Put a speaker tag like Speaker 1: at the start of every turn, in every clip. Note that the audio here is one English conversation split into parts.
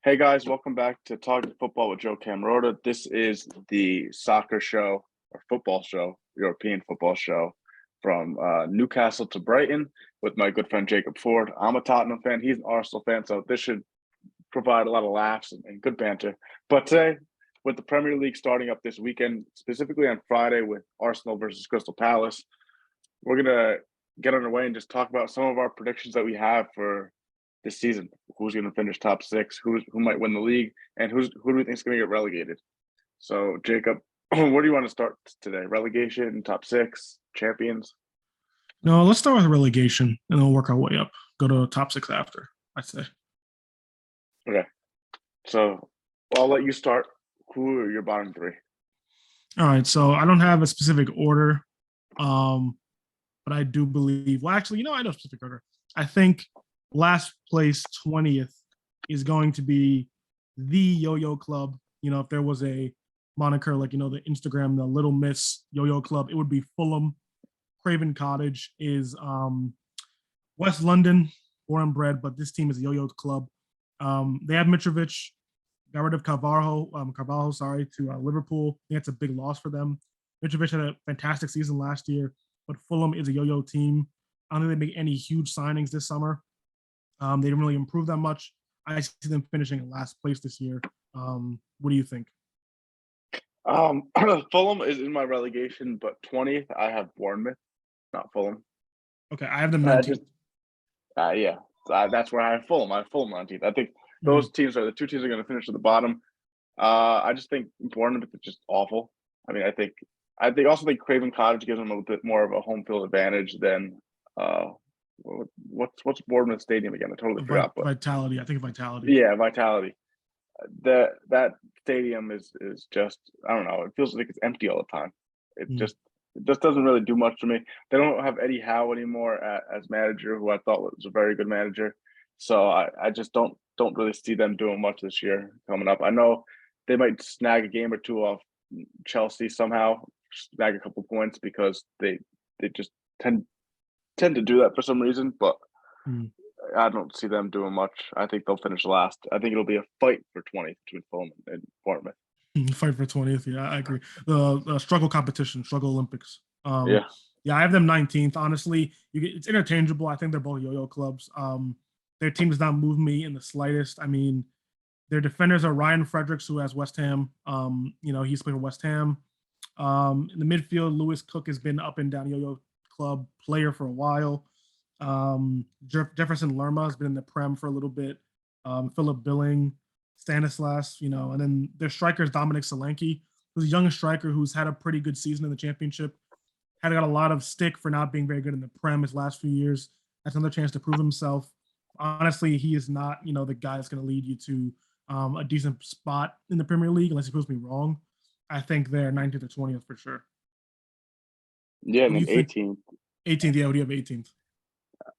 Speaker 1: Hey guys, welcome back to Talking Football with Joe Camarota. This is the soccer show or football show, European football show from Newcastle to Brighton with my good friend Jacob Ford. I'm a Tottenham fan. He's an Arsenal fan, so this should provide a lot of laughs and good banter. But today, with the Premier League starting up this weekend, specifically on Friday with Arsenal versus Crystal Palace, we're going to get underway and just talk about some of our predictions that we have for this season. Who's going to finish top six? Who might win the league? And who do we think is going to get relegated? So, Jacob, where do you want to start today? Relegation, top six, champions?
Speaker 2: No, let's start with relegation and then we'll work our way up. Go to top six after, I'd say.
Speaker 1: Okay. So, I'll let you start. Who are your bottom three?
Speaker 2: All right. So I don't have a specific order, but I do believe, well, actually, I know a specific order. I think last place 20th is going to be the Yo-Yo Club. If there was a moniker like, the Instagram, the Little Miss Yo-Yo Club, it would be Fulham. Craven Cottage is West London, born and bred, but this team is a Yo-Yo Club. They have Mitrovic, got rid of Carvalho, to Liverpool. I think that's a big loss for them. Mitrovic had a fantastic season last year, but Fulham is a yo-yo team. I don't think they make any huge signings this summer. They didn't really improve that much. I see them finishing in last place this year. What do you think?
Speaker 1: Fulham is in my relegation, but 20th, I have Bournemouth, not Fulham.
Speaker 2: Okay, I have them 19th.
Speaker 1: Yeah, that's where I have Fulham. I have Fulham 19th. I think those teams are the two teams that are going to finish at the bottom. I just think Bournemouth is just awful. I mean, I also think Craven Cottage gives them a bit more of a home field advantage than what's Bournemouth Stadium again? I totally forgot. But
Speaker 2: Vitality. I think Vitality.
Speaker 1: Yeah, Vitality. That stadium is just, I don't know. It feels like it's empty all the time. It just doesn't really do much for me. They don't have Eddie Howe anymore as manager, who I thought was a very good manager. So I just don't really see them doing much this year coming up. I know they might snag a game or two off Chelsea somehow, snag a couple points because they just tend to do that for some reason, but I don't see them doing much. I think they'll finish last. I think it'll be a fight for 20th between Fulham and Bournemouth.
Speaker 2: Fight for 20th. Yeah, I agree. The struggle competition, struggle Olympics.
Speaker 1: Yeah,
Speaker 2: I have them 19th. Honestly, it's interchangeable. I think they're both yo-yo clubs. Their team does not move me in the slightest. I mean, their defenders are Ryan Fredericks, who has West Ham. He's playing for West Ham. In the midfield, Lewis Cook has been up and down yo-yo club player for a while. Jefferson Lerma has been in the Prem for a little bit. Philip Billing, Stanislas, and then their striker is Dominic Solanke, who's a young striker who's had a pretty good season in the championship. Got a lot of stick for not being very good in the Prem his last few years. That's another chance to prove himself. Honestly, he is not, the guy that's going to lead you to a decent spot in the Premier League, unless he proves me wrong. I think they're 19th or 20th for sure.
Speaker 1: Yeah, and then 18th.
Speaker 2: 18th, yeah, what do you have 18th?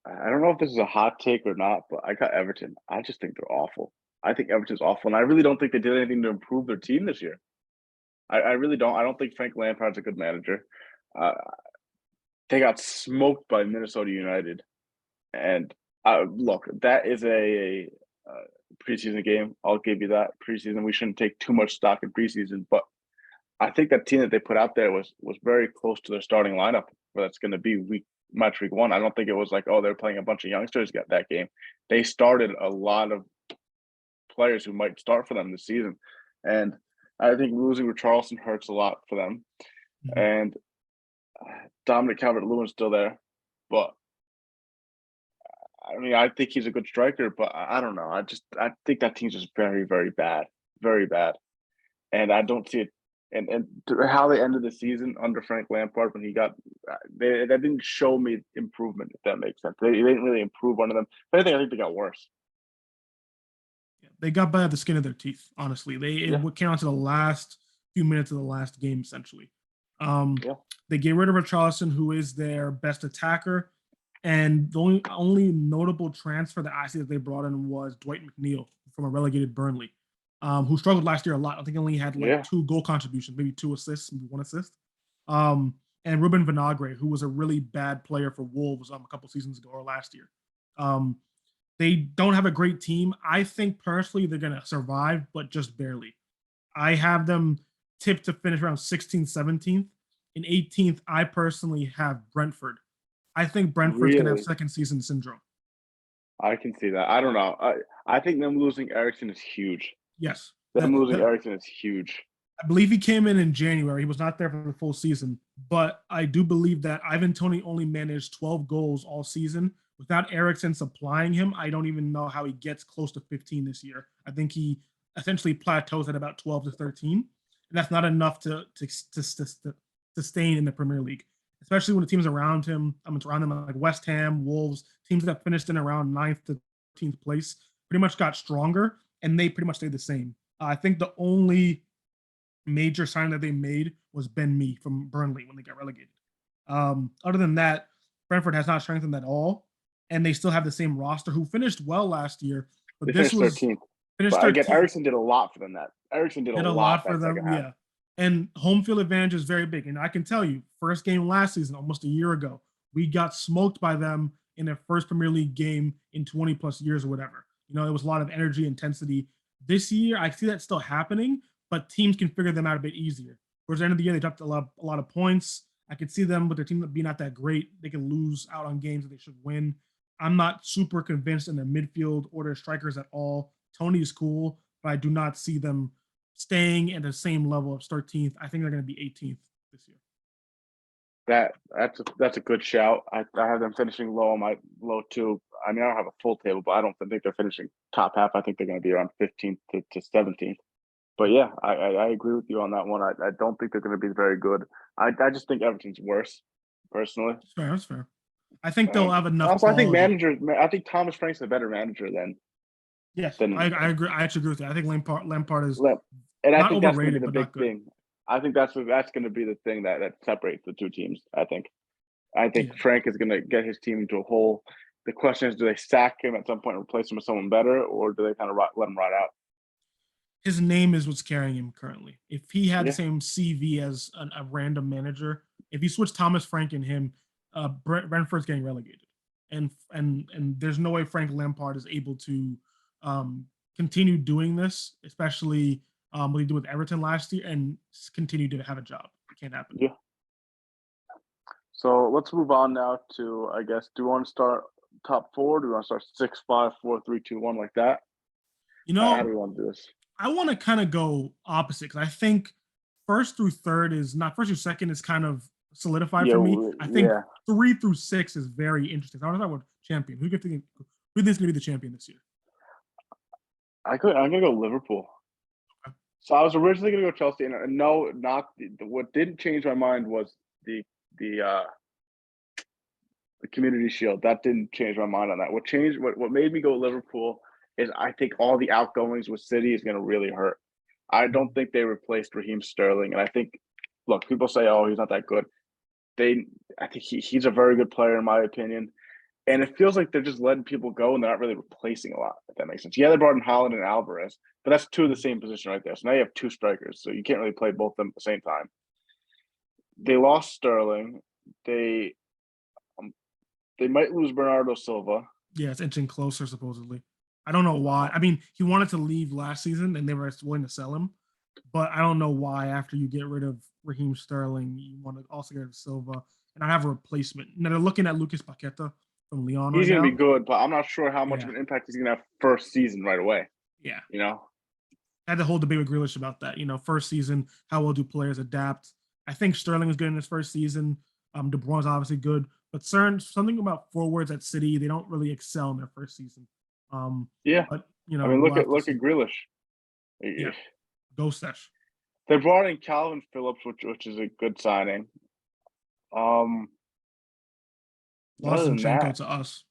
Speaker 1: I don't know if this is a hot take or not, but I got Everton. I just think they're awful. I think Everton's awful, and I really don't think they did anything to improve their team this year. I really don't. I don't think Frank Lampard's a good manager. They got smoked by Minnesota United, and look, that is a preseason game. I'll give you that. Preseason, we shouldn't take too much stock in preseason, but I think that team that they put out there was very close to their starting lineup. Where that's going to be match week one. I don't think it was like, oh, they're playing a bunch of youngsters got that game. They started a lot of players who might start for them this season, and I think losing Richarlison hurts a lot for them. And Dominic Calvert-Lewin's still there, but I mean, I think he's a good striker, but I don't know. I think that team's just very, very bad, and I don't see it. And how they ended the season under Frank Lampard when he got that didn't show me improvement, if that makes sense. They didn't really improve under them. If anything, I think they got worse.
Speaker 2: Yeah, they got by the skin of their teeth, honestly. It came on to the last few minutes of the last game, essentially. They get rid of Richarlison, who is their best attacker. And the only notable transfer that I see that they brought in was Dwight McNeil from a relegated Burnley. Who struggled last year a lot. I think he only had 2 goal contributions, maybe 2 assists, maybe 1 assist. And Ruben Vinagre, who was a really bad player for Wolves a couple seasons ago or last year. They don't have a great team. I think personally they're going to survive, but just barely. I have them tipped to finish around 16th, 17th. In 18th, I personally have Brentford. I think Brentford's going to have
Speaker 1: Really,
Speaker 2: second season syndrome.
Speaker 1: I can see that. I don't know. I think them losing Ericsson is huge.
Speaker 2: Yes.
Speaker 1: Them losing Ericsson is huge.
Speaker 2: I believe he came in January. He was not there for the full season, but I do believe that Ivan Toney only managed 12 goals all season. Without Eriksson supplying him, I don't even know how he gets close to 15 this year. I think he essentially plateaus at about 12 to 13, and that's not enough to sustain in the Premier League, especially when the teams around him, it's around them like West Ham, Wolves, teams that finished in around 9th to 13th place, pretty much got stronger, and they pretty much stayed the same. I think the only major sign that they made was Ben Mee from Burnley when they got relegated. Other than that, Brentford has not strengthened at all, and they still have the same roster who finished well last year. But
Speaker 1: They
Speaker 2: this
Speaker 1: finished
Speaker 2: was
Speaker 1: 13th.
Speaker 2: finished
Speaker 1: But again,
Speaker 2: 13th,
Speaker 1: Ericsson did a lot for them. That Ericsson did a
Speaker 2: did a
Speaker 1: lot
Speaker 2: lot for
Speaker 1: that
Speaker 2: them.
Speaker 1: second half.
Speaker 2: Yeah, and home field advantage is very big. And I can tell you, first game last season, almost a year ago, we got smoked by them in their first Premier League game in 20 plus years or whatever. It was a lot of energy, intensity. This year, I see that still happening, but teams can figure them out a bit easier. Towards the end of the year, they dropped a lot of points. I could see them with their team being not that great. They can lose out on games that they should win. I'm not super convinced in their midfield or their strikers at all. Tony is cool, but I do not see them staying at the same level of 13th. I think they're going to be 18th this year.
Speaker 1: That's a good shout. I have them finishing low on my low too. I mean, I don't have a full table, but I don't think they're finishing top half. I think they're going to be around 15th to 17th. But yeah, I agree with you on that one. I don't think they're going to be very good. I just think Everton's worse, personally.
Speaker 2: That's fair. That's fair. I think they'll have enough
Speaker 1: Also,
Speaker 2: quality.
Speaker 1: I think Thomas Frank's a better manager
Speaker 2: Yes,
Speaker 1: than
Speaker 2: I agree. I actually agree with that. I think Lampard is
Speaker 1: and I
Speaker 2: not
Speaker 1: think that's going to
Speaker 2: overrated,
Speaker 1: be the
Speaker 2: but
Speaker 1: big
Speaker 2: not good.
Speaker 1: thing. I think that's going to be the thing that separates the two teams. I think
Speaker 2: Yeah.
Speaker 1: Frank is going to get his team into a hole. The question is, do they sack him at some point and replace him with someone better, or do they kind of let him ride out?
Speaker 2: His name is what's carrying him currently. If he had the
Speaker 1: Yeah,
Speaker 2: same CV as a random manager, if you switch Thomas Frank and him, Brentford's getting relegated, and there's no way Frank Lampard is able to continue doing this, especially what he did with Everton last year, and continue to have a job. It can't happen.
Speaker 1: yeah. So let's move on now to, I guess, do you want to start top four? Do you want to start 6, 5, 4, 3, 2, 1 like that?
Speaker 2: You
Speaker 1: How do
Speaker 2: know,
Speaker 1: we want to do this?
Speaker 2: I want to kind of go opposite because I think first through third is not first through second is kind of solidified
Speaker 1: Yeah,
Speaker 2: for me. I think
Speaker 1: yeah.
Speaker 2: 3 through 6 is very interesting. I want to talk about champion. Who do you think is going to be the champion this year?
Speaker 1: I'm gonna go Liverpool.
Speaker 2: Okay.
Speaker 1: So I was originally gonna go Chelsea, and no, not what didn't change my mind was the the uh the Community Shield. That didn't change my mind on that. What made me go Liverpool is I think all the outgoings with City is gonna really hurt. I don't think they replaced Raheem Sterling, and I think, look, people say, "Oh, he's not that good." I think he's a very good player in my opinion. And it feels like they're just letting people go and they're not really replacing a lot, if that makes sense. Yeah, they brought in Holland and Alvarez, but that's two of the same position right there. So now you have two strikers, so you can't really play both of them at the same time. They lost Sterling. They they might lose Bernardo Silva.
Speaker 2: Yeah, it's inching closer supposedly. I don't know why. I mean, he wanted to leave last season and they were willing to sell him, but I don't know why after you get rid of Raheem Sterling, you want to also get rid of Silva and not have a replacement. Now they're looking at Lucas Paqueta from Lyon
Speaker 1: He's
Speaker 2: right
Speaker 1: going to be
Speaker 2: now.
Speaker 1: good, but I'm not sure how much
Speaker 2: Yeah,
Speaker 1: of an impact he's going to have first season right away.
Speaker 2: yeah.
Speaker 1: You know,
Speaker 2: I had the whole debate with Grealish about that. First season, how well do players adapt? I think Sterling was good in his first season. De Bruyne's obviously good, but something about forwards at City, they don't really excel in their first season.
Speaker 1: yeah.
Speaker 2: But
Speaker 1: I mean,
Speaker 2: we'll have to
Speaker 1: look at
Speaker 2: see.
Speaker 1: Grealish.
Speaker 2: Yeah, go Sesh.
Speaker 1: They brought in Calvin Phillips, which is a good signing. Other
Speaker 2: Lost
Speaker 1: than
Speaker 2: Zinchenko
Speaker 1: that,
Speaker 2: to us.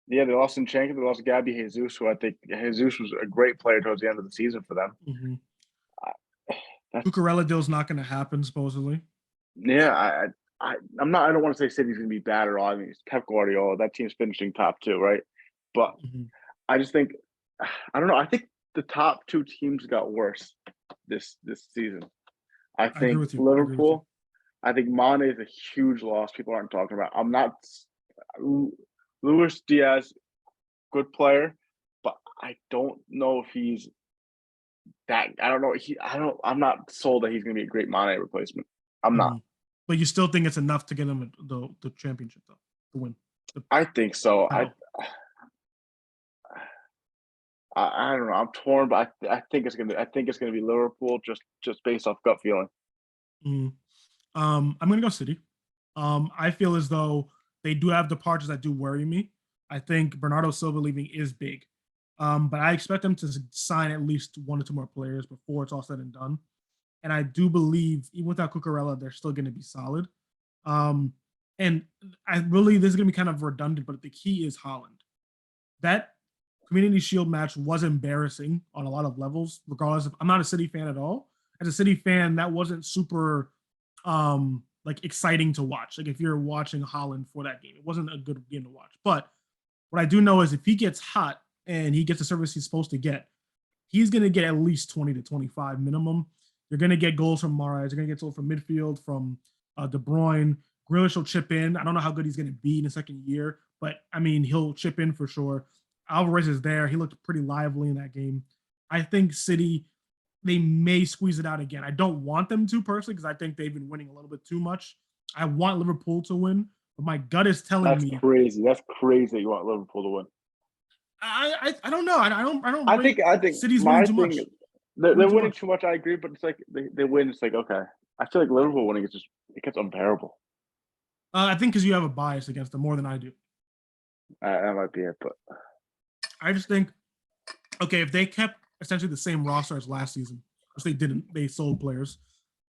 Speaker 1: yeah, they lost Zinchenko. They lost Gabby Jesus, who I think Jesus was a great player towards the end of the season for them.
Speaker 2: Mm-hmm.
Speaker 1: That's
Speaker 2: Cucurella deal's not going to happen supposedly.
Speaker 1: yeah. I'm not. I don't want to say City's going to be bad at all. I mean, it's Pep Guardiola. That team's finishing top two, right? But
Speaker 2: Mm-hmm.
Speaker 1: I just think I don't know. I think the top two teams got worse this season. I
Speaker 2: I agree
Speaker 1: think
Speaker 2: with you. I agree with you.
Speaker 1: Liverpool. I think Mane is a huge loss. People aren't talking about. I'm not. Luis Diaz, good player, I don't know if he's that. I don't know. I'm not sold that he's going to be a great Mane replacement. I'm not.
Speaker 2: But you still think it's enough to get him the championship though, to win.
Speaker 1: I think so.
Speaker 2: Title.
Speaker 1: I don't know. I'm torn, but I think it's gonna be Liverpool just based off gut feeling.
Speaker 2: I'm gonna go City. I feel as though they do have departures that do worry me. I think Bernardo Silva leaving is big, but I expect them to sign at least one or two more players before it's all said and done. And I do believe even without Cucurella, they're still going to be solid. And I really this is going to be kind of redundant, but the key is Holland. That Community Shield match was embarrassing on a lot of levels. Regardless of, I'm not a City fan at all. As a City fan, that wasn't super like exciting to watch. Like if you're watching Holland for that game, it wasn't a good game to watch. But what I do know is if he gets hot and he gets the service he's supposed to get, he's going to get at least 20 to 25 minimum. You're going to get goals from Mahrez. You're going to get goals from midfield, from De Bruyne. Grealish will chip in. I don't know how good he's going to be in the second year, but I mean, he'll chip in for sure. Alvarez is there. He looked pretty lively in that game. I think City, they may squeeze it out again. I don't want them to personally because I think they've been winning a little bit too much. I want Liverpool to win, but my gut is telling me
Speaker 1: that's crazy. That's crazy that you want Liverpool to win.
Speaker 2: I don't know. I think City's winning too much.
Speaker 1: They're winning too much. I agree, but it's like they win. It's like okay. I feel like Liverpool winning is it gets unbearable.
Speaker 2: I think because you have a bias against them more than I do.
Speaker 1: That might be it, but
Speaker 2: I just think okay if they kept essentially the same roster as last season, which they didn't. They sold players.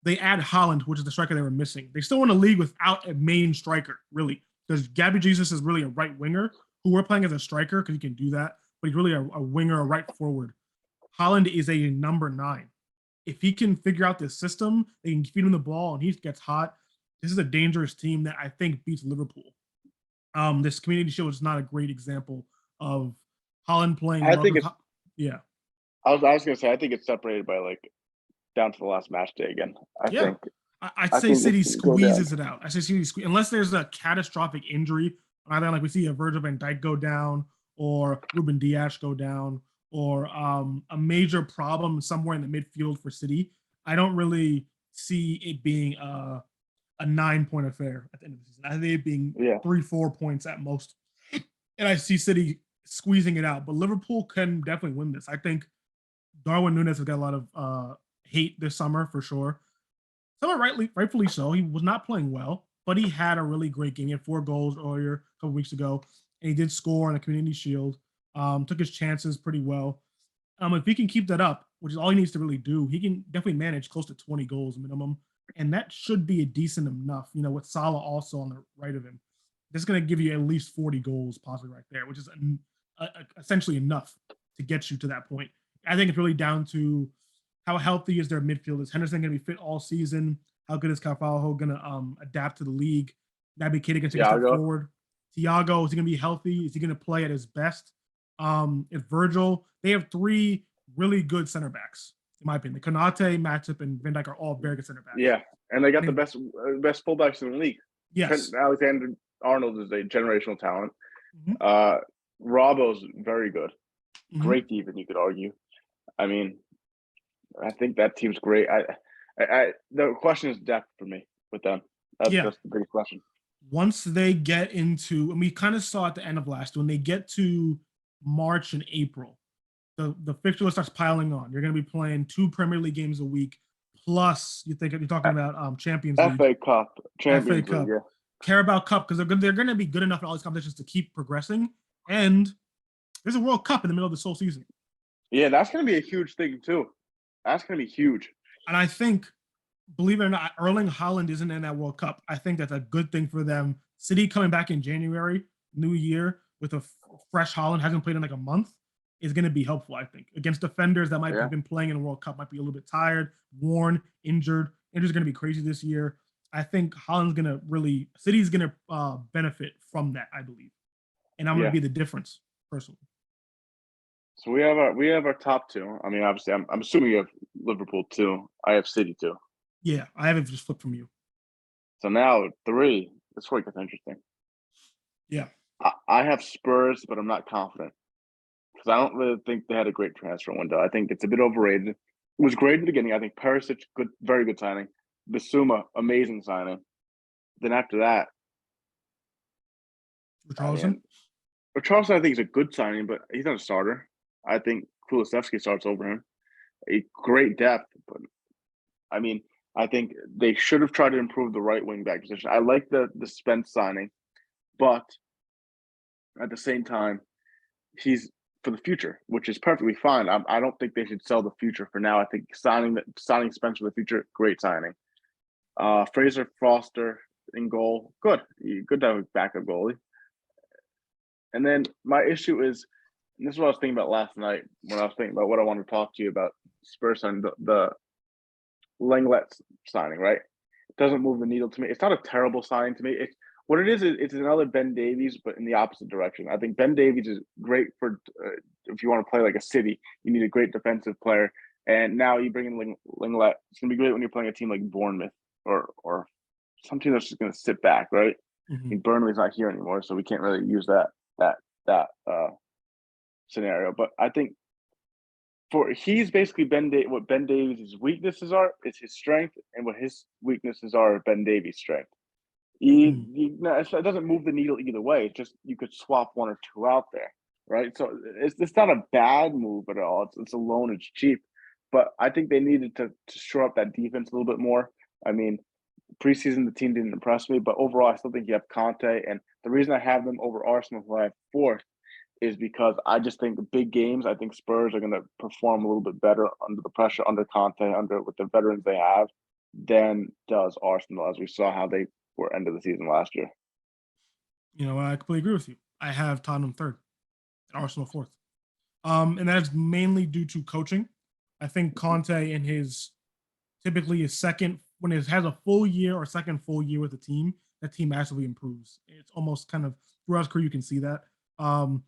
Speaker 2: They add Holland, which is the striker they were missing. They still win a league without a main striker, really, because Gabby Jesus is really a right winger who we're playing as a striker because he can do that, but he's really a winger, a right forward. Holland is a number 9. If he can figure out this system, they can feed him the ball and he gets hot. This is a dangerous team that I think beats Liverpool. This Community Shield is not a great example of Holland playing.
Speaker 1: I think
Speaker 2: yeah.
Speaker 1: I was gonna say I think it's separated by like down to the last match day again.
Speaker 2: I'd say City squeezes it out. I say City unless there's a catastrophic injury, either like we see a Virgil van Dijk go down or Ruben Dias go down or a major problem somewhere in the midfield for City. I don't really see it being a 9-point affair at the end of the season. I think it being 3-4 points at most. And I see City squeezing it out. But Liverpool can definitely win this. I think Darwin Núñez has got a lot of hate this summer for sure. Some rightfully so. He was not playing well, but he had a really great game. He had 4 goals earlier, a couple weeks ago, and he did score on the Community Shield. Took his chances pretty well. If he can keep that up, which is all he needs to really do, he can definitely manage close to 20 goals minimum, and that should be a decent enough. You know, with Salah also on the right of him, this is going to give you at least 40 goals possibly right there, which is essentially enough to get you to that point. I think it's really down to how healthy is their midfield. Is Henderson going to be fit all season? How good is Carvalho going to adapt to the league? Naby Keita going to take a step forward? Thiago, is he going to be healthy? Is he going to play at his best? If Virgil, they have 3 really good center backs, in my opinion. Konate, Matip, and Van Dijk are all very good center backs.
Speaker 1: Yeah, and they got the best fullbacks in the league.
Speaker 2: Yes.
Speaker 1: Alexander-Arnold is a generational talent. Mm-hmm. Robbo's very good. Mm-hmm. Great even, you could argue. I mean, I think that team's great. The question is depth for me with them. That's the biggest question.
Speaker 2: Once they get into, and we kind of saw at the end of last, when they get to March and April, the fixture list starts piling on. You're going to be playing 2 Premier League games a week, plus you're talking about Champions League,
Speaker 1: FA Cup, Champions
Speaker 2: FA Cup,
Speaker 1: League,
Speaker 2: Carabao Cup, because they're going to be good enough in all these competitions to keep progressing. And there's a World Cup in the middle of this whole season.
Speaker 1: Yeah, that's going to be a huge thing too. That's going to be huge.
Speaker 2: And I think, believe it or not, Erling Haaland isn't in that World Cup. I think that's a good thing for them. City coming back in January, new year, with a fresh Haaland, hasn't played in like a month, is going to be helpful, I think. Against defenders that might have been playing in the World Cup, might be a little bit tired, worn, injured. Injuries are going to be crazy this year. I think Haaland's going to City's going to benefit from that, I believe. And I'm going to be the difference, personally.
Speaker 1: So we have our top 2. I mean, obviously, I'm assuming you have Liverpool 2. I have City 2.
Speaker 2: Yeah, I have it just flipped from you.
Speaker 1: So now 3. This one gets interesting.
Speaker 2: Yeah.
Speaker 1: I have Spurs, but I'm not confident. because I don't really think they had a great transfer window. I think it's a bit overrated. It was great at the beginning. I think Perisic, good, very good signing. Bissouma, amazing signing. Then after that, I
Speaker 2: Richarlison.
Speaker 1: mean, Charleston, I think is a good signing, but he's not a starter. I think Kulusevski starts over him. A great depth, but I mean, I think they should have tried to improve the right wing back position. I like the Spence signing, but at the same time, he's for the future, which is perfectly fine. I don't think they should sell the future for now. I think signing Spence for the future, great signing. Fraser Foster in goal, good. Good to have a backup goalie. And then my issue is, and this is what I was thinking about last night when I was thinking about what I want to talk to you about Spurs and the Lenglet signing, right? It doesn't move the needle to me. It's not a terrible signing to me. It's what it is. It's another Ben Davies, but in the opposite direction. I think Ben Davies is great for if you want to play like a City. You need a great defensive player, and now you bring in Lenglet. It's gonna be great when you're playing a team like Bournemouth or some team that's just gonna sit back, right? I mean, Burnley's not here anymore, so we can't really use that scenario. But I think he's basically what Ben Davies' weaknesses are is his strength, and what his weaknesses are Ben Davies' strength. It doesn't move the needle either way. It's just you could swap one or two out there, right? So it's not a bad move at all. It's a loan. It's cheap, but I think they needed to shore up that defense a little bit more. I mean, preseason the team didn't impress me, but overall I still think you have Conte, and the reason I have them over Arsenal, who I have fourth, is because I just think the big games, I think Spurs are going to perform a little bit better under the pressure, under Conte, with the veterans they have, than does Arsenal, as we saw how they were end of the season last year.
Speaker 2: I completely agree with you. I have Tottenham third and Arsenal fourth. And that's mainly due to coaching. I think Conte in typically his second, when it has a full year or second full year with the team, that team massively improves. It's almost kind of throughout his career, you can see that.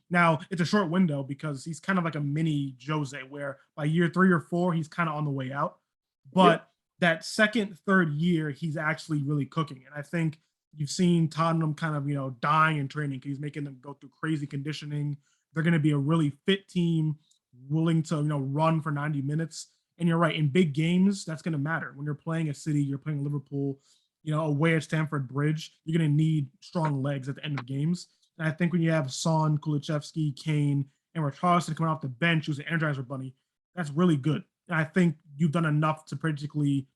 Speaker 2: Now it's a short window because he's kind of like a mini Jose, where by year 3 or 4, he's kind of on the way out. But that second, third year, he's actually really cooking. And I think you've seen Tottenham kind of, dying in training because he's making them go through crazy conditioning. They're going to be a really fit team, willing to, run for 90 minutes. And you're right, in big games, that's going to matter. When you're playing a City, you're playing Liverpool, away at Stamford Bridge, you're going to need strong legs at the end of games. And I think when you have Son, Kulusevski, Kane, and Richarlison coming off the bench, who's an Energizer bunny, that's really good. And I think you've done enough to particularly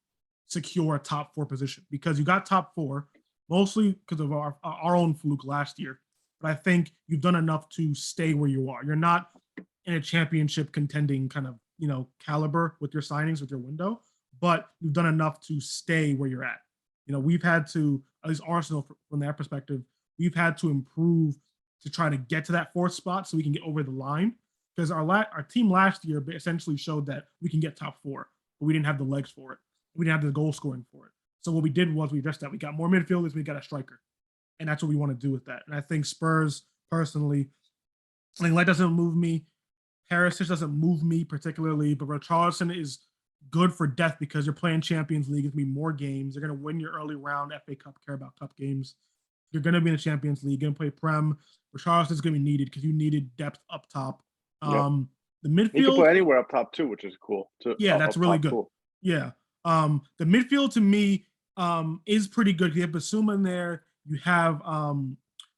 Speaker 2: secure a top 4 position because you got top 4, mostly because of our own fluke last year. But I think you've done enough to stay where you are. You're not in a championship contending kind of, caliber with your signings, with your window, but you've done enough to stay where you're at. We've had to, at least Arsenal from that perspective, we've had to improve to try to get to that 4th spot so we can get over the line. Because our team last year essentially showed that we can get top 4, but we didn't have the legs for it. We didn't have the goal scoring for it. So what we did was we addressed that. We got more midfielders, we got a striker. And that's what we want to do with that. And I think Spurs, personally, I think that doesn't move me. Perisic doesn't move me particularly, but Richarlison is good for depth because you're playing Champions League. It's going to be more games. You're going to win your early round FA Cup, Carabao Cup games. You're going to be in the Champions League. You're going to play Prem. Richarlison is going to be needed because you needed depth up top. The midfield,
Speaker 1: he can play anywhere up top too, which is cool.
Speaker 2: That's really good.
Speaker 1: Cool.
Speaker 2: Yeah. The midfield to me is pretty good. You have Basuma in there. You have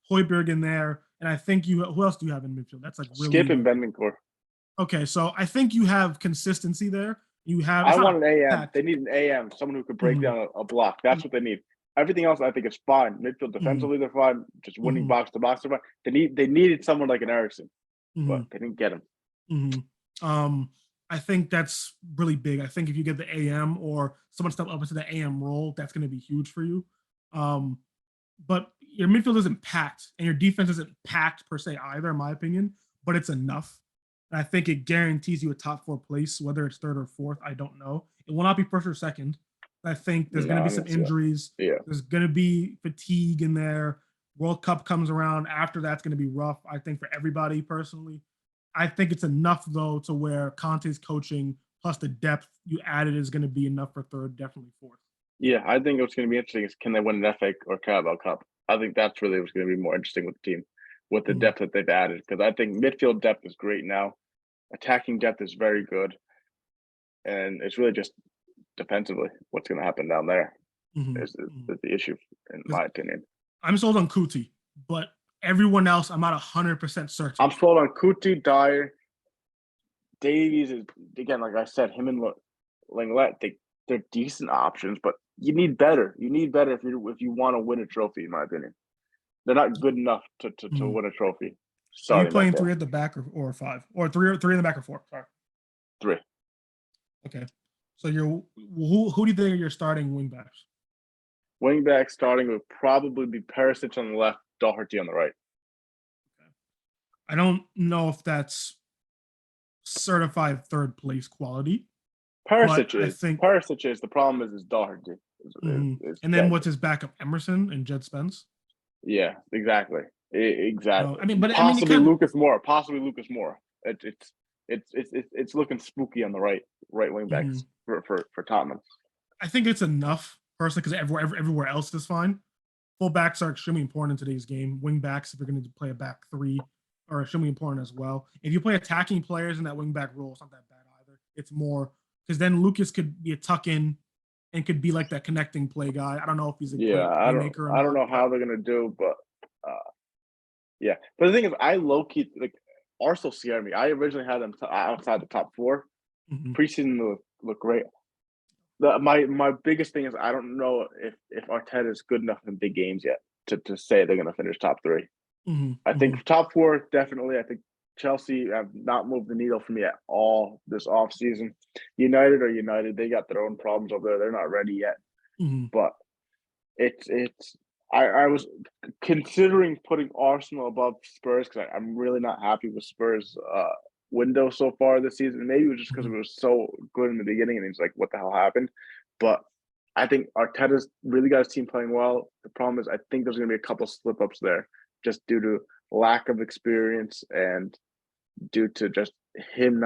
Speaker 2: Højbjerg in there, and I think who else do you have in midfield? That's like really
Speaker 1: Skip and Bendincourt.
Speaker 2: Okay, so I think you have consistency there. You have.
Speaker 1: I want an AM. They need an AM, someone who could break down a block. That's what they need. Everything else, I think, is fine. Midfield, defensively, they're fine. Just winning box to box, they're fine. They needed someone like an Ericsson, but they didn't get him.
Speaker 2: I think that's really big. I think if you get the AM or someone step up into the AM role, that's going to be huge for you. But your midfield isn't packed, and your defense isn't packed per se either, in my opinion. But it's enough. And I think it guarantees you a top 4 place, whether it's 3rd or 4th. I don't know. It will not be 1st or 2nd. I think there's going to be some injuries. There's going to be fatigue in there. World Cup comes around. After that's going to be rough, I think, for everybody personally. I think it's enough, though, to where Conte's coaching plus the depth you added is going to be enough for 3rd, definitely 4th.
Speaker 1: Yeah, I think what's going to be interesting is can they win an FA or Carabao Cup? I think that's really what's going to be more interesting with the team. with the depth that they've added, because I think midfield depth is great now. Attacking depth is very good. And it's really just defensively what's going to happen down there is the issue, in my opinion.
Speaker 2: I'm sold on Kuti, but everyone else, I'm not 100% certain.
Speaker 1: I'm sold on Kuti, Dyer. Davies is, again, like I said, him and Lenglet, they're decent options, but you need better. You need better if you want to win a trophy, in my opinion. They're not good enough to win a trophy.
Speaker 2: So you're playing 3 at the back or 5? Or three in the back or 4? Sorry.
Speaker 1: 3.
Speaker 2: Okay. So who do you think are your starting wingbacks?
Speaker 1: Wingback starting would probably be Perisic on the left, Doherty on the right.
Speaker 2: Okay. I don't know if that's certified third place quality.
Speaker 1: Perisic is. The problem is Doherty.
Speaker 2: And then what's his backup? Emerson and Jed Spence?
Speaker 1: Yeah, exactly. Exactly.
Speaker 2: No, I mean,
Speaker 1: possibly Lucas Moura. It's looking spooky on the right wing backs for Tottenham.
Speaker 2: I think it's enough personally because everywhere else is fine. Fullbacks are extremely important in today's game. Wing backs, if you're going to play a back 3, are extremely important as well. If you play attacking players in that wing back role, it's not that bad either. It's more because then Lucas could be a tuck in and could be like that connecting play guy. I don't know if he's a great playmaker or not.
Speaker 1: I don't know how they're going to do, but yeah. But the thing is, I low key like Arsenal scared me. I originally had them outside the top 4. Preseason look great. My biggest thing is I don't know if Arteta is good enough in big games yet to say they're going to finish top 3. I think top 4 definitely. I think Chelsea have not moved the needle for me at all this offseason. United are United. They got their own problems over there. They're not ready yet. But I was considering putting Arsenal above Spurs because I'm really not happy with Spurs' window so far this season. Maybe it was just because it was so good in the beginning and it's like, what the hell happened? But I think Arteta's really got his team playing well. The problem is I think there's going to be a couple slip-ups there just due to lack of experience and due to just him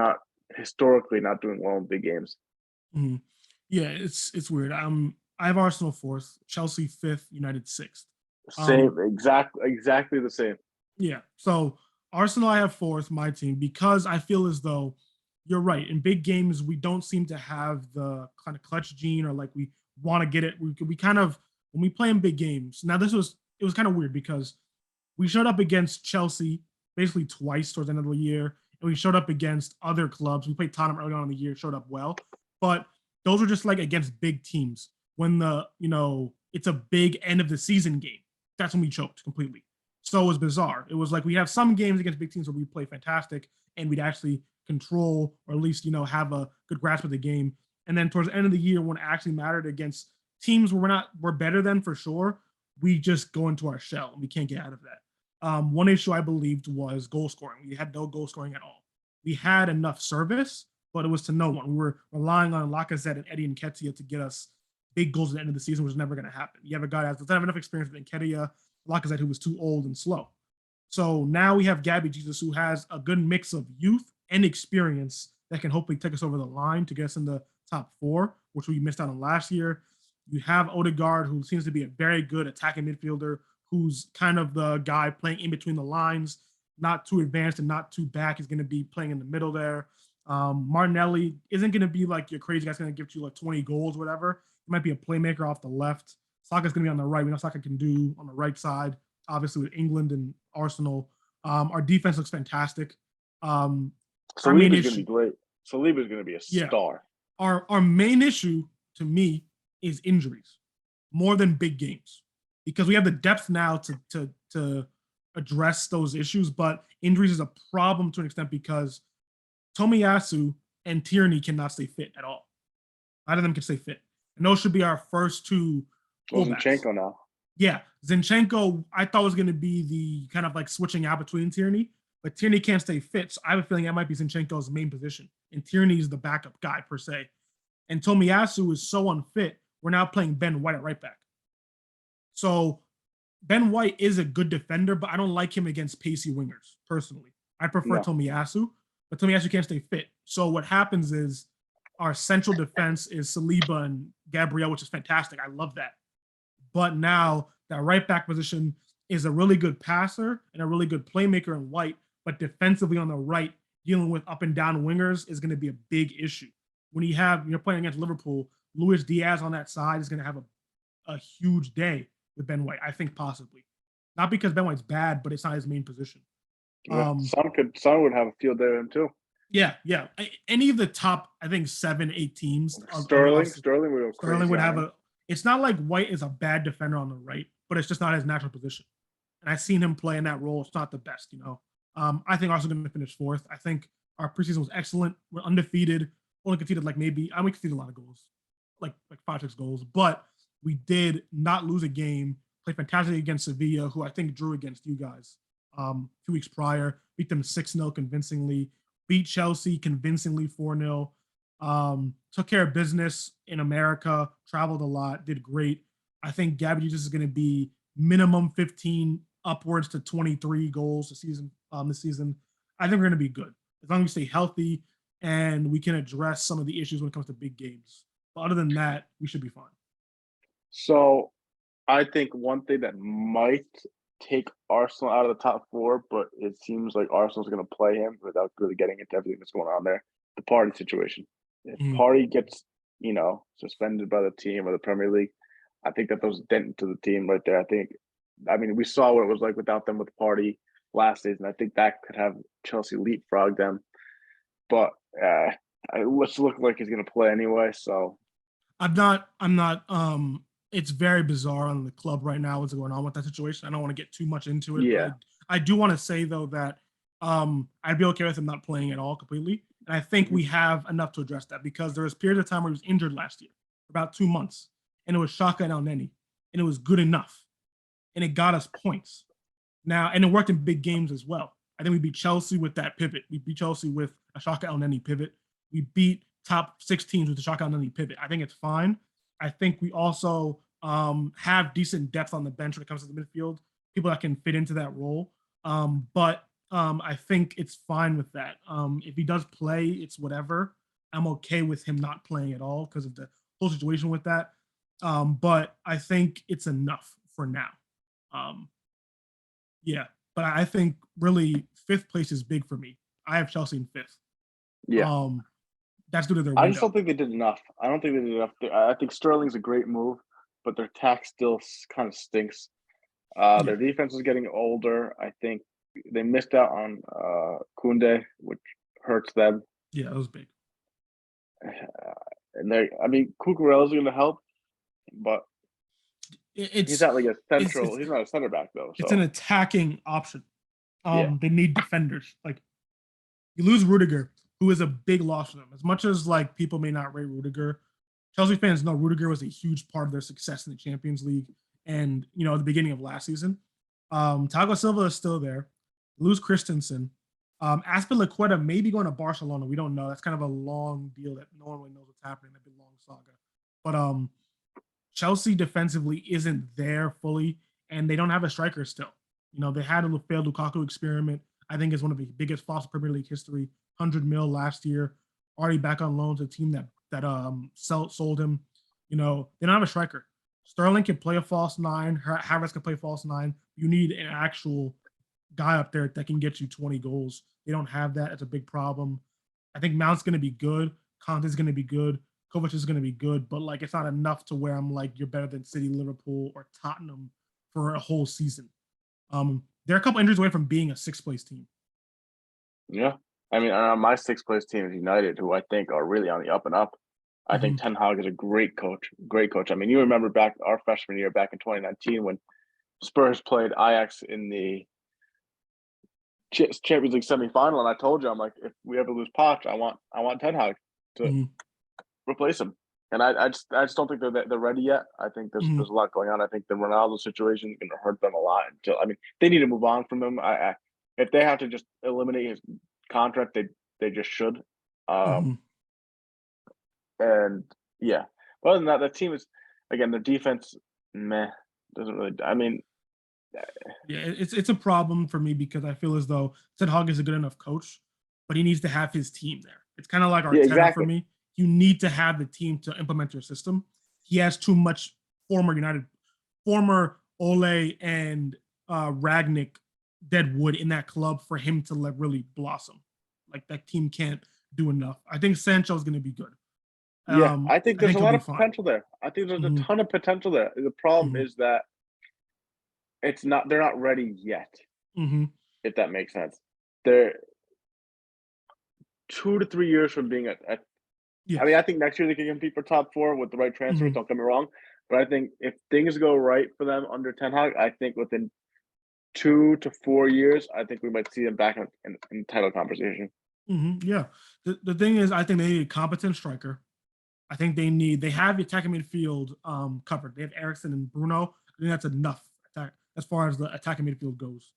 Speaker 1: historically not doing well in big games.
Speaker 2: Yeah, it's weird. I have Arsenal 4th, Chelsea 5th, United 6th.
Speaker 1: Same, exactly the same.
Speaker 2: Yeah. So Arsenal, I have 4th, my team, because I feel as though you're right. In big games, we don't seem to have the kind of clutch gene or like we want to get it. We kind of, when we play in big games. Now it was kind of weird because we showed up against Chelsea basically twice towards the end of the year, and we showed up against other clubs. We played Tottenham early on in the year, showed up well, but those were just like against big teams. When it's a big end of the season game, that's when we choked completely. So it was bizarre. It was like we have some games against big teams where we play fantastic and we'd actually control or at least have a good grasp of the game. And then towards the end of the year, when it actually mattered against teams where we're better than for sure, we just go into our shell and we can't get out of that. One issue I believed was goal scoring. We had no goal scoring at all. We had enough service, but it was to no one. We were relying on Lacazette and Eddie Nketiah to get us big goals at the end of the season, which is never going to happen. You have a guy that doesn't have enough experience with Nketiah, Lacazette, who was too old and slow. So now we have Gabby Jesus, who has a good mix of youth and experience that can hopefully take us over the line to get us in the top 4, which we missed out on last year. You have Odegaard, who seems to be a very good attacking midfielder, who's kind of the guy playing in between the lines, not too advanced and not too back. He's going to be playing in the middle there. Martinelli isn't going to be like your crazy guy's going to give you like 20 goals, whatever. He might be a playmaker off the left. Saka's going to be on the right. We know Saka can do on the right side, obviously with England and Arsenal. Our defense looks fantastic.
Speaker 1: Saliba's going to be great. Saliba's going to be a star.
Speaker 2: Our main issue to me is injuries more than big games because we have the depth now to address those issues, but injuries is a problem to an extent because Tomiyasu and Tierney cannot stay fit at all. Neither of them can stay fit. And those should be our first 2 fullbacks.
Speaker 1: Zinchenko now.
Speaker 2: Yeah. Zinchenko, I thought was going to be the kind of like switching out between Tierney, but Tierney can't stay fit. So I have a feeling that might be Zinchenko's main position. And Tierney is the backup guy per se. And Tomiyasu is so unfit, we're now playing Ben White at right back. So Ben White is a good defender, but I don't like him against pacey wingers, personally. I prefer Tomiyasu, but Tomiyasu can't stay fit. So what happens is our central defense is Saliba and Gabriel, which is fantastic. I love that. But now that right back position is a really good passer and a really good playmaker in White, but defensively on the right, dealing with up and down wingers is going to be a big issue. When you're playing against Liverpool, Luis Diaz on that side is going to have a huge day with Ben White. I think possibly not because Ben White's bad, but it's not his main position.
Speaker 1: Yeah, Son would have a field day with him too.
Speaker 2: Yeah. Any of the top, I think 7-8 teams.
Speaker 1: Sterling would go crazy.
Speaker 2: Sterling would have a. It's not like White is a bad defender on the right, but it's just not his natural position. And I've seen him play in that role. It's not the best, I think Arsenal going to finish fourth. I think our preseason was excellent. We're undefeated. Only conceded we conceded a lot of goals, like 5-6 goals, but we did not lose a game. Played fantastically against Sevilla, who I think drew against you guys 2 weeks prior. Beat them 6-0 convincingly. Beat Chelsea convincingly 4-0. Took care of business in America. Traveled a lot. Did great. I think Gabby Jesus is going to be minimum 15 upwards to 23 goals this season. I think we're going to be good as long as we stay healthy and we can address some of the issues when it comes to big games. But other than that, we should be fine.
Speaker 1: So I think one thing that might take Arsenal out of the top 4, but it seems like Arsenal's going to play him without really getting into everything that's going on there. The Party situation. If Party gets, suspended by the team or the Premier League, I think that those dent into the team right there. We saw what it was like without them with Party last season. I think that could have Chelsea leapfrog them. But let's look like he's going to play anyway. So
Speaker 2: I'm not. It's very bizarre on the club right now what's going on with that situation. I don't want to get too much into it.
Speaker 1: Yeah.
Speaker 2: I do want to say though that I'd be okay with him not playing at all completely. And I think we have enough to address that because there was periods of time where he was injured last year, for about 2 months, and it was Xhaka and Elneny, and it was good enough, and it got us points. Now, and it worked in big games as well. I think we beat Chelsea with that pivot. We beat Chelsea with a Xhaka Elneny pivot. We beat top 6 teams with the Xhaka Elneny pivot. I think it's fine. I think we also have decent depth on the bench when it comes to the midfield, people that can fit into that role. But I think it's fine with that. If he does play, it's whatever. I'm okay with him not playing at all because of the whole situation with that. But I think it's enough for now. But I think really 5th place is big for me. I have Chelsea in 5th.
Speaker 1: Yeah.
Speaker 2: That's due to their window.
Speaker 1: I just don't think they did enough. I don't think they did enough. I think Sterling's a great move, but their tack still kind of stinks. Their defense is getting older. I think they missed out on Koundé, which hurts them.
Speaker 2: Yeah, that was big.
Speaker 1: And Cucurella's going to help, but he's not like a central. He's not a center back though.
Speaker 2: It's an attacking option. They need defenders. Like you lose Rudiger, who is a big loss for them. As much as like people may not rate Rudiger, Chelsea fans know Rudiger was a huge part of their success in the Champions League and at the beginning of last season. Thiago Silva is still there. Lose Christensen. Azpilicueta may be going to Barcelona. We don't know. That's kind of a long deal that no one really knows what's happening. That'd be a long saga. But Chelsea defensively isn't there fully, and they don't have a striker still. They had a failed Lukaku experiment. I think it's one of the biggest flops in Premier League history. 100 mil last year, already back on loan to a team that sold him. They don't have a striker. Sterling can play a false 9. Havertz can play false 9. You need an actual guy up there that can get you 20 goals. They don't have that. It's a big problem. I think Mount's going to be good. Conte's going to be good. Kovac is going to be good, but like it's not enough to where I'm like you're better than City, Liverpool, or Tottenham for a whole season. They're a couple injuries away from being a 6th place team.
Speaker 1: Yeah, my 6th place team is United, who I think are really on the up and up. I think Ten Hag is a great coach. You remember back our freshman year back in 2019 when Spurs played Ajax in the Champions League semifinal, and I told you, I'm like, if we ever lose Poch, I want Ten Hag to replace him. And I just don't think they're ready yet. I think there's a lot going on. I think the Ronaldo situation is going to hurt them a lot. They need to move on from him. If they have to just eliminate his contract, they just should. And yeah, but other than that, the team is again the defense. Meh, doesn't really.
Speaker 2: It's a problem for me because I feel as though Ten Hag is a good enough coach, but he needs to have his team there. It's kind of like Arteta for me. You need to have the team to implement your system. He has too much former Ole and Ragnick deadwood in that club for him to like really blossom. Like that team can't do enough. I think Sancho's going to be good.
Speaker 1: Yeah, I think
Speaker 2: I
Speaker 1: there's
Speaker 2: think
Speaker 1: a
Speaker 2: he'll
Speaker 1: lot
Speaker 2: be
Speaker 1: of
Speaker 2: fine.
Speaker 1: potential there. I think there's a
Speaker 2: Hmm.
Speaker 1: ton of potential there. The problem
Speaker 2: Hmm.
Speaker 1: is that they're not ready yet,
Speaker 2: Hmm.
Speaker 1: if that makes sense. They're 2 to 3 years from being at I mean,
Speaker 2: Yes.
Speaker 1: I think next year they can compete for top four with the right transfers,
Speaker 2: Hmm.
Speaker 1: don't get me wrong. But I think if things go right for them under Ten Hag, I think within 2 to 4 years, I think we might see them back in title conversation.
Speaker 2: Yeah. The thing is, I think they need a competent striker. I think they have the attacking midfield covered. They have Ericsson and Bruno. I think that's enough attack, as far as the attacking midfield goes.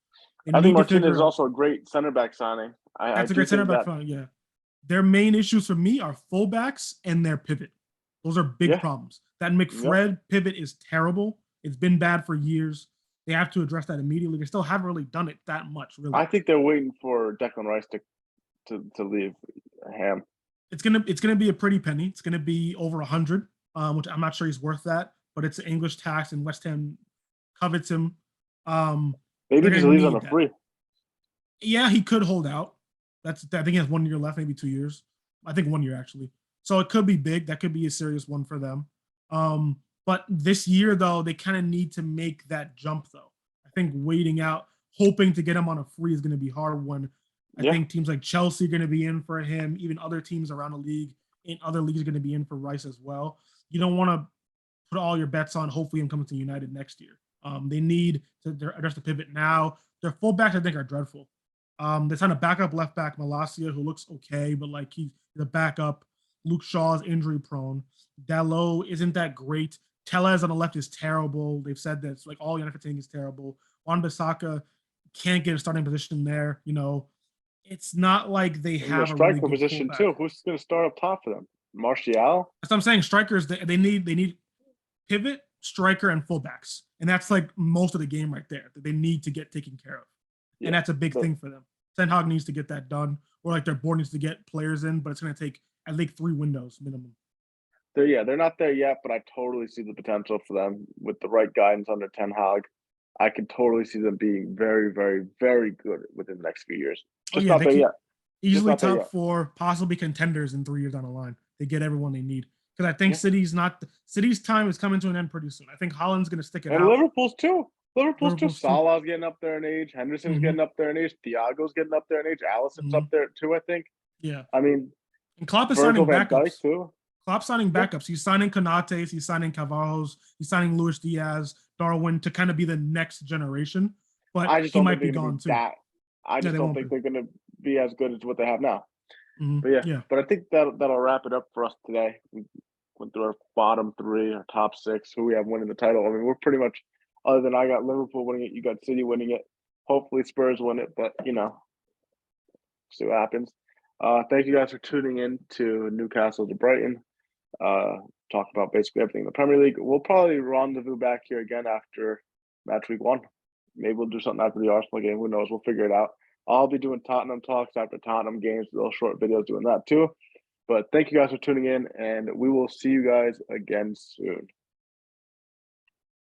Speaker 2: They
Speaker 1: I think
Speaker 2: need to
Speaker 1: Martinez
Speaker 2: figure
Speaker 1: is
Speaker 2: out.
Speaker 1: also a great center back signing. I
Speaker 2: That's a
Speaker 1: do
Speaker 2: great center
Speaker 1: think
Speaker 2: back
Speaker 1: that,
Speaker 2: front. Yeah. Their main issues for me are fullbacks and their pivot. Those are big
Speaker 1: yeah,
Speaker 2: problems. That
Speaker 1: yep.
Speaker 2: McFred pivot is terrible. It's been bad for years. They have to address that immediately. They still haven't really done it that much, really.
Speaker 1: I think they're waiting for Declan Rice to leave Ham.
Speaker 2: It's gonna be a pretty penny. It's gonna be over 100, which I'm not sure he's worth that, but it's an English tax, and West Ham covets him.
Speaker 1: Maybe
Speaker 2: They're
Speaker 1: he just
Speaker 2: gonna
Speaker 1: leaves on
Speaker 2: need
Speaker 1: a
Speaker 2: that.
Speaker 1: free.
Speaker 2: Yeah, he could hold out. I think he has 1 year left, maybe 2 years. I think 1 year actually. So it could be big. That could be a serious one for them. But this year though, they kind of need to make that jump though. I think waiting out, hoping to get him on a free is going to be hard when I
Speaker 1: Yeah,
Speaker 2: think teams like Chelsea are going to be in for him. Even other teams around the league in other leagues are going to be in for Rice as well. You don't want to put all your bets on hopefully him coming to United next year. They need to address the pivot now. Their fullbacks, I think, are dreadful. They signed a backup left back, Malacia, who looks okay, but like he's a backup. Luke Shaw's injury prone. Dalot isn't that great. Tellez on the left is terrible. They've said that it's like all United is terrible. Wan Bissaka can't get a starting position there. It's not like they
Speaker 1: in the
Speaker 2: have a really
Speaker 1: striker
Speaker 2: good
Speaker 1: position
Speaker 2: fullback.
Speaker 1: too. Who's going to start up top for them? Martial.
Speaker 2: That's what I'm saying. Strikers, they need pivot, striker, and fullbacks. And that's like most of the game right there that they need to get taken care of. And
Speaker 1: Yeah,
Speaker 2: that's a big
Speaker 1: but
Speaker 2: thing for them. Ten Hag needs to get that done, or like their board needs to get players in, but it's going to take at least 3 windows minimum.
Speaker 1: they're not there yet. But I totally see the potential for them with the right guidance under Ten Hag. I can totally see them being very, very, very good within the next few years.
Speaker 2: Oh
Speaker 1: Just
Speaker 2: yeah,
Speaker 1: not
Speaker 2: they
Speaker 1: there
Speaker 2: can
Speaker 1: yet. Just
Speaker 2: easily
Speaker 1: not there
Speaker 2: top
Speaker 1: yet.
Speaker 2: four, possibly contenders in 3 years down the line. They get everyone they need because I think
Speaker 1: Yeah.
Speaker 2: City's time is coming to an end pretty soon. I think Holland's going to stick it
Speaker 1: And
Speaker 2: out.
Speaker 1: Liverpool's too. Liverpool's too.
Speaker 2: Liverpool's too.
Speaker 1: Salah's getting up there in age. Henderson's
Speaker 2: Hmm.
Speaker 1: getting up there in age. Thiago's getting up there in age. Allison's up
Speaker 2: Hmm.
Speaker 1: there too, I think.
Speaker 2: Yeah,
Speaker 1: I mean,
Speaker 2: and Klopp is
Speaker 1: Virgil
Speaker 2: signing
Speaker 1: van Dijk
Speaker 2: backups.
Speaker 1: too.
Speaker 2: Klopp's signing
Speaker 1: Yeah.
Speaker 2: backups. He's signing Konates. He's signing Cavallos. He's signing Luis Diaz, Darwin to kind of be the next generation. But
Speaker 1: I just
Speaker 2: he
Speaker 1: don't think
Speaker 2: might be
Speaker 1: they're going to
Speaker 2: gone
Speaker 1: be
Speaker 2: too.
Speaker 1: that. I
Speaker 2: Yeah,
Speaker 1: just
Speaker 2: they
Speaker 1: don't
Speaker 2: won't be.
Speaker 1: think they're going to be as good as what they have now. But yeah,
Speaker 2: Yeah.
Speaker 1: but I think that'll wrap it up for us today. We went through our bottom three, our top six, who we have winning the title. I mean, we're pretty much, other than I got Liverpool winning it, you got City winning it. Hopefully Spurs win it, but see what happens. Thank you guys for tuning in to Newcastle to Brighton. Talk about basically everything in the Premier League. We'll probably rendezvous back here again after match week 1. Maybe we'll do something after the Arsenal game. Who knows? We'll figure it out. I'll be doing Tottenham talks after Tottenham games, little short videos doing that too. But thank you guys for tuning in, and we will see you guys again soon.